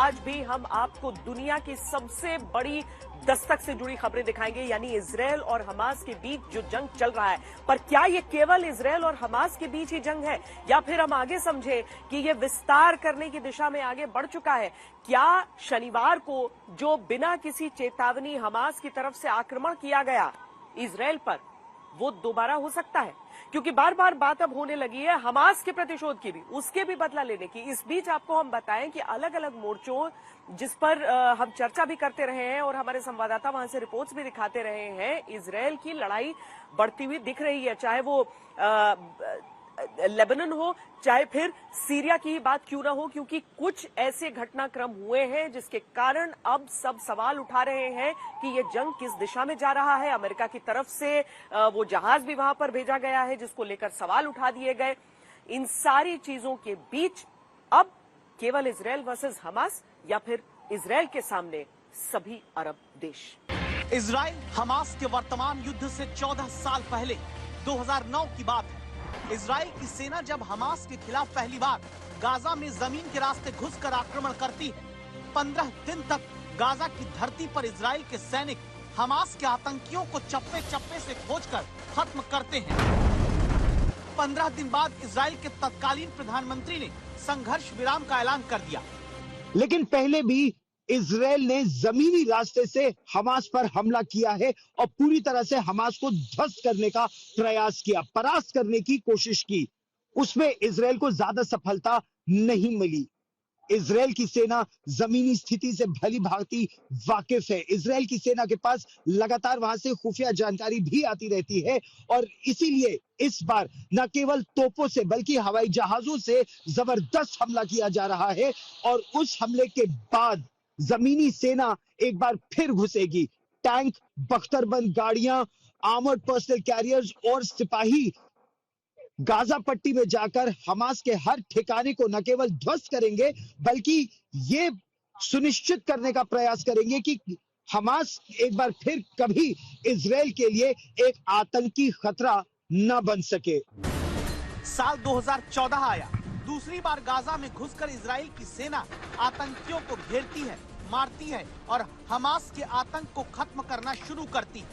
आज भी हम आपको दुनिया की सबसे बड़ी दस्तक से जुड़ी खबरें दिखाएंगे, यानी इजरायल और हमास के बीच जो जंग चल रहा है। पर क्या ये केवल इजरायल और हमास के बीच ही जंग है, या फिर हम आगे समझे कि ये विस्तार करने की दिशा में आगे बढ़ चुका है? क्या शनिवार को जो बिना किसी चेतावनी हमास की तरफ से आक्रमण किया गया इजरायल पर, वो दोबारा हो सकता है? क्योंकि बार बार बात अब होने लगी है हमास के प्रतिशोध की भी, उसके भी बदला लेने की। इस बीच आपको हम बताएं कि अलग अलग मोर्चों जिस पर हम चर्चा भी करते रहे हैं और हमारे संवाददाता वहां से रिपोर्ट्स भी दिखाते रहे हैं, इजरायल की लड़ाई बढ़ती हुई दिख रही है। चाहे वो लेबनान हो, चाहे फिर सीरिया की ही बात क्यों ना हो, क्योंकि कुछ ऐसे घटनाक्रम हुए हैं जिसके कारण अब सब सवाल उठा रहे हैं कि ये जंग किस दिशा में जा रहा है। अमेरिका की तरफ से वो जहाज भी वहां पर भेजा गया है जिसको लेकर सवाल उठा दिए गए। इन सारी चीजों के बीच अब केवल इजरायल वर्सेस हमास, या फिर इजरायल के सामने सभी अरब देश? इजरायल हमास के वर्तमान युद्ध से 14 साल पहले 2009 की बात है। इजरायल की सेना जब हमास के खिलाफ पहली बार गाजा में जमीन के रास्ते घुसकर आक्रमण करती है, 15 दिन तक गाजा की धरती पर इजरायल के सैनिक हमास के आतंकियों को चप्पे चप्पे से खोजकर खत्म करते हैं। 15 दिन बाद इजरायल के तत्कालीन प्रधानमंत्री ने संघर्ष विराम का ऐलान कर दिया, लेकिन पहले भी इजरायल ने जमीनी रास्ते से हमास पर हमला किया है और पूरी तरह से हमास को ध्वस्त करने का प्रयास किया, परास्त करने की कोशिश की। उसमें इजरायल को ज्यादा सफलता नहीं मिली। इजरायल की सेना जमीनी स्थिति से भली भांति वाकिफ है। इजरायल की सेना के पास लगातार वहां से खुफिया जानकारी भी आती रहती है और इसीलिए इस बार न केवल तोपों से बल्कि हवाई जहाजों से जबरदस्त हमला किया जा रहा है। और उस हमले के बाद जमीनी सेना एक बार फिर घुसेगी। टैंक, बख्तरबंद गाड़ियां, आर्मर्ड पर्सनल कैरियर्स और सिपाही गाजा पट्टी में जाकर हमास के हर ठिकाने को न केवल ध्वस्त करेंगे बल्कि ये सुनिश्चित करने का प्रयास करेंगे कि हमास एक बार फिर कभी इजरायल के लिए एक आतंकी खतरा न बन सके। साल 2014 आया। दूसरी बार गाजा में घुसकर इजरायल की सेना आतंकियों को घेरती है, मारती है और हमास के आतंक को खत्म करना शुरू करती है।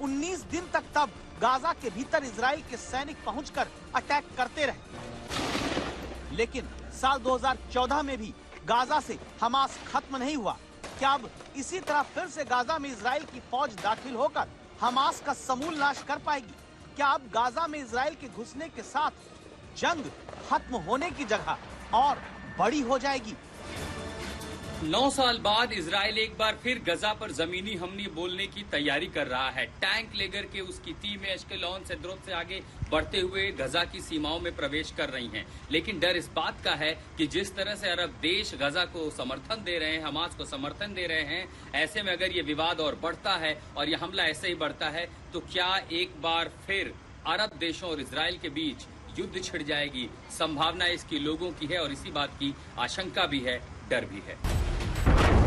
19 दिन तक तब गाजा के भीतर इजरायल के सैनिक पहुंचकर अटैक करते रहे, लेकिन साल 2014 में भी गाजा से हमास खत्म नहीं हुआ। क्या अब इसी तरह फिर से गाजा में इजरायल की फौज दाखिल होकर हमास का समूल नाश कर पाएगी? क्या अब गाजा में इजरायल के घुसने के साथ जंग खत्म होने की जगह और बड़ी हो जाएगी? 9 साल बाद इजरायल एक बार फिर गजा पर जमीनी हमले बोलने की तैयारी कर रहा है। टैंक लेकर के उसकी टीमें एश्केलॉन से द्रुत से आगे बढ़ते हुए गजा की सीमाओं में प्रवेश कर रही हैं। लेकिन डर इस बात का है कि जिस तरह से अरब देश गजा को समर्थन दे रहे हैं, हमास को समर्थन दे रहे हैं, ऐसे में अगर ये विवाद और बढ़ता है और ये हमला ऐसे ही बढ़ता है तो क्या एक बार फिर अरब देशों और इजरायल के बीच युद्ध छिड़ जाएगी? संभावना इसकी लोगों की है और इसी बात की आशंका भी है, डर भी है।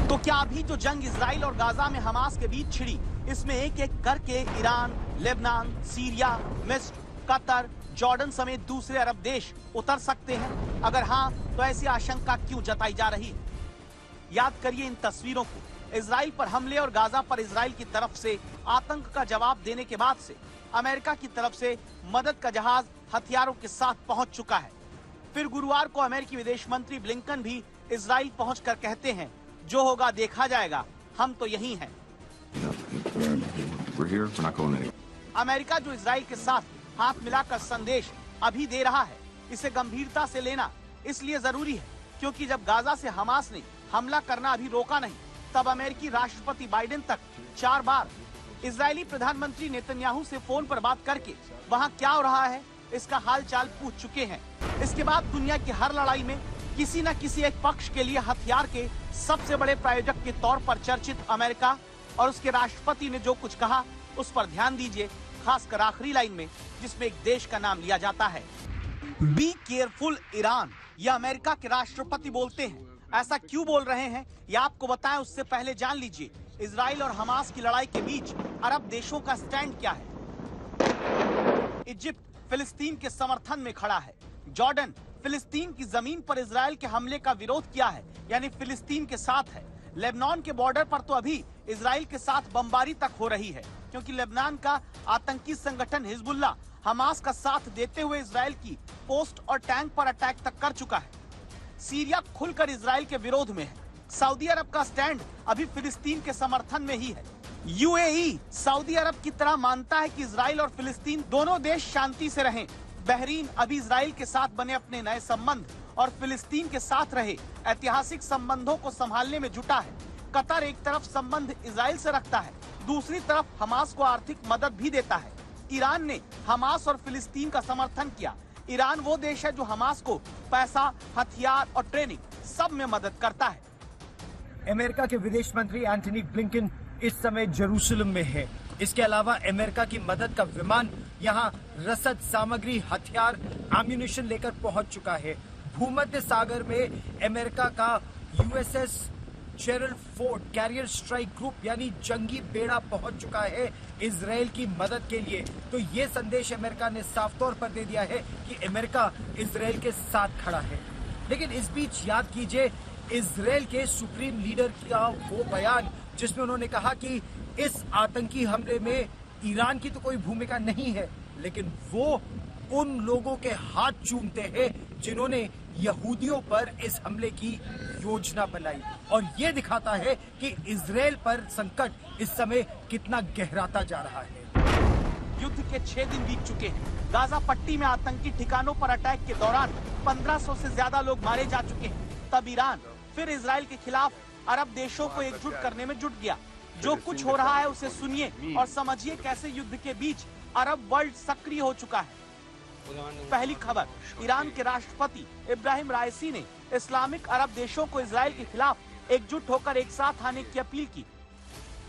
तो क्या अभी जो जंग इजराइल और गाजा में हमास के बीच छिड़ी, इसमें एक एक करके ईरान, लेबनान, सीरिया, मिस्र, कतर, जॉर्डन समेत दूसरे अरब देश उतर सकते हैं? अगर हाँ, तो ऐसी आशंका क्यों जताई जा रही है? याद करिए इन तस्वीरों को। इजराइल पर हमले और गाजा पर इजराइल की तरफ से आतंक का जवाब देने के बाद से अमेरिका की तरफ से मदद का जहाज हथियारों के साथ पहुंच चुका है। फिर गुरुवार को अमेरिकी विदेश मंत्री ब्लिंकन भी इजराइल पहुंचकर कहते हैं, जो होगा देखा जाएगा, हम तो यही हैं। अमेरिका जो इजराइल के साथ हाथ मिलाकर संदेश अभी दे रहा है, इसे गंभीरता से लेना इसलिए जरूरी है क्योंकि जब गाजा से हमास ने हमला करना अभी रोका नहीं, तब अमेरिकी राष्ट्रपति बाइडेन तक 4 बार इजरायली प्रधानमंत्री नेतन्याहू से फोन पर बात करके वहां क्या हो रहा है इसका हाल चाल पूछ चुके हैं। इसके बाद दुनिया की हर लड़ाई में किसी न किसी एक पक्ष के लिए हथियार के सबसे बड़े प्रायोजक के तौर पर चर्चित अमेरिका और उसके राष्ट्रपति ने जो कुछ कहा उस पर ध्यान दीजिए, खासकर आखिरी लाइन में जिसमें एक देश का नाम लिया जाता है। बी केयरफुल ईरान, यह अमेरिका के राष्ट्रपति बोलते हैं। ऐसा क्यों बोल रहे हैं यह आपको बताएं उससे पहले जान लीजिए इजराइल और हमास की लड़ाई के बीच अरब देशों का स्टैंड क्या है। इजिप्ट फिलिस्तीन के समर्थन में खड़ा है। जॉर्डन फिलिस्तीन की जमीन पर इजराइल के हमले का विरोध किया है, यानी फिलिस्तीन के साथ है। लेबनान के बॉर्डर पर तो अभी इजराइल के साथ बमबारी तक हो रही है, क्योंकि लेबनान का आतंकी संगठन हिजबुल्लाह हमास का साथ देते हुए इजराइल की पोस्ट और टैंक पर अटैक तक कर चुका है। सीरिया खुलकर इजराइल के विरोध में है। सऊदी अरब का स्टैंड अभी फिलिस्तीन के समर्थन में ही है। यूएई सऊदी अरब की तरह मानता है कि इजराइल और फिलिस्तीन दोनों देश शांति से रहें। बहरीन अभी इजराइल के साथ बने अपने नए संबंध और फिलिस्तीन के साथ रहे ऐतिहासिक संबंधों को संभालने में जुटा है। कतर एक तरफ संबंध इजराइल से रखता है, दूसरी तरफ हमास को आर्थिक मदद भी देता है। ईरान ने हमास और फिलिस्तीन का समर्थन किया। ईरान वो देश है जो हमास को पैसा, हथियार और ट्रेनिंग सब में मदद करता है। अमेरिका के विदेश मंत्री एंटनी ब्लिंकन इस समय जेरूसलम में है। इसके अलावा अमेरिका की मदद का विमान यहां रसद सामग्री, हथियार, एम्यूनिशन लेकर पहुंच चुका है। भूमध्य सागर में अमेरिका का USS Gerald Ford carrier strike group यानी जंगी बेड़ा पहुंच चुका है इजराइल की मदद के लिए। तो ये संदेश अमेरिका ने साफ तौर पर दे दिया है कि अमेरिका इजराइल के साथ खड़ा है। लेकिन इस बीच याद कीजिए इजराइल के सुप्रीम लीडर का वो बयान जिसमें उन्होंने कहा कि इस आतंकी हमले में ईरान की तो कोई भूमिका नहीं है, लेकिन वो उन लोगों के हाथ चूमते हैं जिन्होंने यहूदियों पर इस हमले की योजना बनाई। और ये दिखाता है कि इजराइल पर संकट इस समय कितना गहराता जा रहा है। युद्ध के 6 दिन बीत चुके हैं। गाजा पट्टी में आतंकी ठिकानों पर अटैक के दौरान 1500 से ज्यादा लोग मारे जा चुके हैं। तब ईरान फिर इजराइल के खिलाफ अरब देशों को एकजुट करने में जुट गया। जो कुछ हो रहा है उसे सुनिए और समझिए कैसे युद्ध के बीच अरब वर्ल्ड सक्रिय हो चुका है। पहली खबर, ईरान के राष्ट्रपति इब्राहिम राइसी ने इस्लामिक अरब देशों को इजराइल के खिलाफ एकजुट होकर एक साथ आने की अपील की।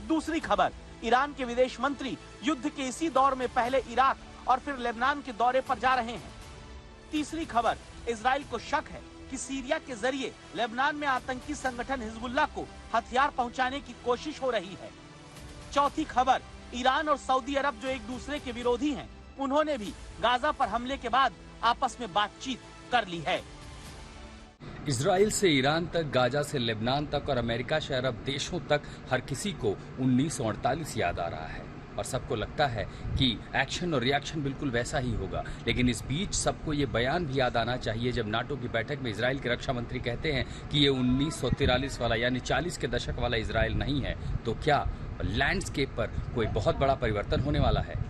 दूसरी खबर, ईरान के विदेश मंत्री युद्ध के इसी दौर में पहले इराक और फिर लेबनान के दौरे पर जा रहे हैं। तीसरी खबर, इजराइल को शक है कि सीरिया के जरिए लेबनान में आतंकी संगठन हिजबुल्लाह को हथियार पहुंचाने की कोशिश हो रही है। चौथी खबर, ईरान और सऊदी अरब जो एक दूसरे के विरोधी हैं, उन्होंने भी गाजा पर हमले के बाद आपस में बातचीत कर ली है। इजराइल से ईरान तक, गाजा से लेबनान तक और अमेरिका से अरब देशों तक हर किसी को 1948 याद आ रहा है और सबको लगता है कि एक्शन और रिएक्शन बिल्कुल वैसा ही होगा। लेकिन इस बीच सबको ये बयान भी याद आना चाहिए जब नाटो की बैठक में इजराइल के रक्षा मंत्री कहते हैं कि ये 1943 वाला यानी 40 के दशक वाला इजराइल नहीं है। तो क्या लैंडस्केप पर कोई बहुत बड़ा परिवर्तन होने वाला है?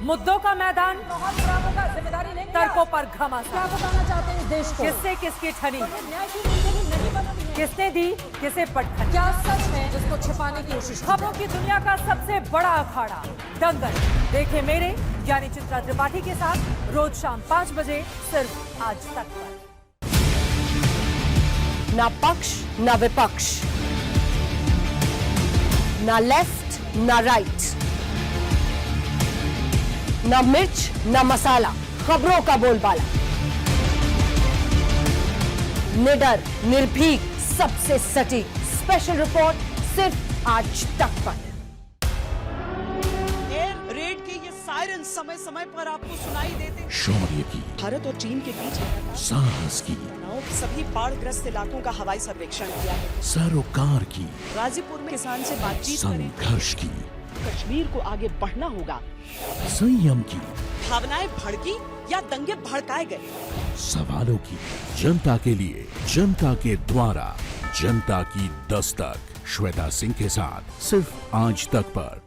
मुद्दों का मैदान, जिम्मेदारी नहीं, तर्कों पर घमासान। क्या बताना चाहते हैं इस देश को? किससे किसकी ठनी, न्याय की नीति नहीं बनती है। किसने दी किसे पटखनी। क्या सच है जिसको छिपाने की कोशिश? खबरों की दुनिया का सबसे बड़ा अखाड़ा दंगल देखे मेरे यानी चित्रा त्रिपाठी के साथ रोज शाम 5 बजे सिर्फ आज तक पर। ना पक्ष ना विपक्ष, ना लेफ्ट ना राइट, ना मिर्च ना मसाला, खबरों का बोलबाला, निडर निर्भीक सबसे सटीक स्पेशल रिपोर्ट सिर्फ आज तक पर। एयर रेड के ये सायरन समय समय पर आपको सुनाई देते। शौर्य की, भारत और चीन के बीच साहस की, सभी बाढ़ग्रस्त इलाकों का हवाई सर्वेक्षण किया है। सरोकार की, गाजीपुर में किसान से बातचीत करें। संघर्ष की, कश्मीर को आगे बढ़ना होगा। संयम की, भावनाएं भड़की या दंगे भड़काए गए। सवालों की, जनता के लिए, जनता के द्वारा, जनता की दस्तक। श्वेता सिंह के साथ सिर्फ आज तक पर।